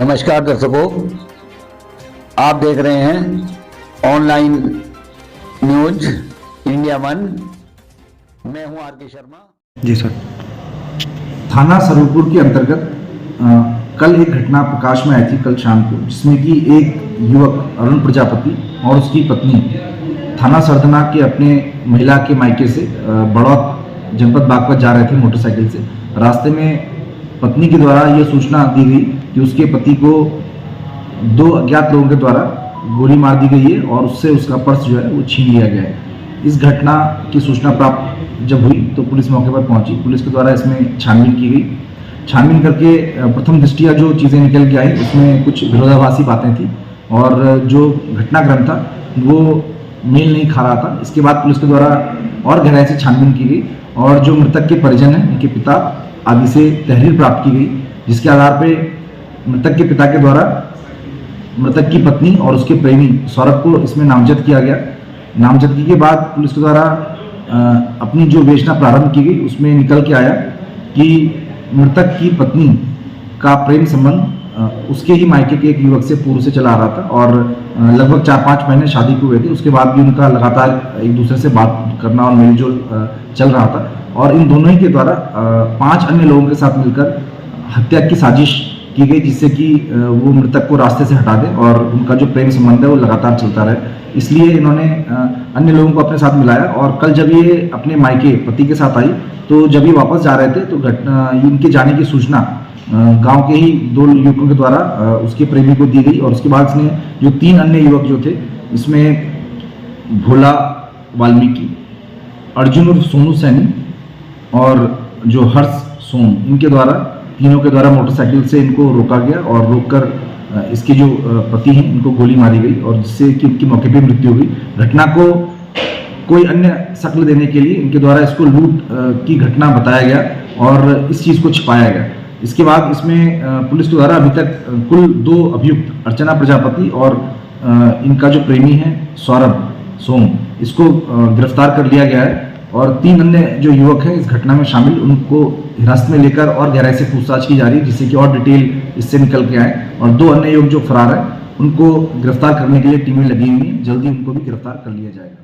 नमस्कार दर्शकों, आप देख रहे हैं ऑनलाइन न्यूज इंडिया वन। मैं हूं आर के शर्मा। जी सर। थाना सरवपुर के अंतर्गत कल एक घटना प्रकाश में आई थी कल शाम को, जिसमें कि एक युवक अरुण प्रजापति और उसकी पत्नी थाना सरदना के अपने महिला के मायके से बड़ौत जनपद बागपत जा रहे थे मोटरसाइकिल से। रास्ते में पत्नी के द्वारा यह सूचना दी गई कि उसके पति को दो अज्ञात लोगों के द्वारा गोली मार दी गई है और उससे उसका पर्स जो है वो छीन लिया गया है। इस घटना की सूचना प्राप्त जब हुई तो पुलिस मौके पर पहुंची। पुलिस के द्वारा इसमें छानबीन की गई। छानबीन करके प्रथम दृष्टिया जो चीज़ें निकल के आई उसमें कुछ विरोधाभासी बातें थी और जो घटनाक्रम था वो मेल नहीं खा रहा था। इसके बाद पुलिस के द्वारा और गहराई से छानबीन की गई और जो मृतक के परिजन हैं, उनके पिता आदि से तहरीर प्राप्त की गई, जिसके आधार पर मृतक के पिता के द्वारा मृतक की पत्नी और उसके प्रेमी सौरभ को इसमें नामजद किया गया। नामजदगी के बाद पुलिस के द्वारा अपनी जो विवेचना प्रारंभ की गई उसमें निकल के आया कि मृतक की पत्नी का प्रेम संबंध उसके ही मायके के एक युवक से पूर्व से चला आ रहा था और लगभग 4-5 महीने शादी को हुए थे। उसके बाद भी उनका लगातार एक दूसरे से बात करना और मेलजोल चल रहा था और इन दोनों ही के द्वारा 5 अन्य लोगों के साथ मिलकर हत्या की साजिश की गई, जिससे कि वो मृतक को रास्ते से हटा दें और उनका जो प्रेम संबंध है वो लगातार चलता रहे। इसलिए इन्होंने अन्य लोगों को अपने साथ मिलाया और कल जब ये अपने मायके पति के साथ आई तो जब ये वापस जा रहे थे तो इनके जाने की सूचना गांव के ही 2 युवकों के द्वारा उसके प्रेमी को दी गई और उसके बाद इसने जो 3 अन्य युवक जो थे, इसमें भोला वाल्मीकि, अर्जुन उर्फ सोनू सैनी और जो हर्ष सोम, इनके द्वारा तीनों के द्वारा मोटरसाइकिल से इनको रोका गया और रोककर इसके जो पति हैं इनको गोली मारी गई और जिससे कि इनकी मौके पर मृत्यु हुई। घटना को कोई अन्य शक्ल देने के लिए इनके द्वारा इसको लूट की घटना बताया गया और इस चीज़ को छिपाया गया। इसके बाद इसमें पुलिस के द्वारा अभी तक कुल 2 अभियुक्त अर्चना प्रजापति और इनका जो प्रेमी है सौरभ सोम, इसको गिरफ्तार कर लिया गया है और 3 अन्य जो युवक हैं इस घटना में शामिल, उनको हिरासत में लेकर और गहराई से पूछताछ की जा रही है, जिससे कि और डिटेल इससे निकल के आए और 2 अन्य युवक जो फरार हैं उनको गिरफ्तार करने के लिए टीमें लगी हुई हैं। जल्दी उनको भी गिरफ्तार कर लिया जाएगा।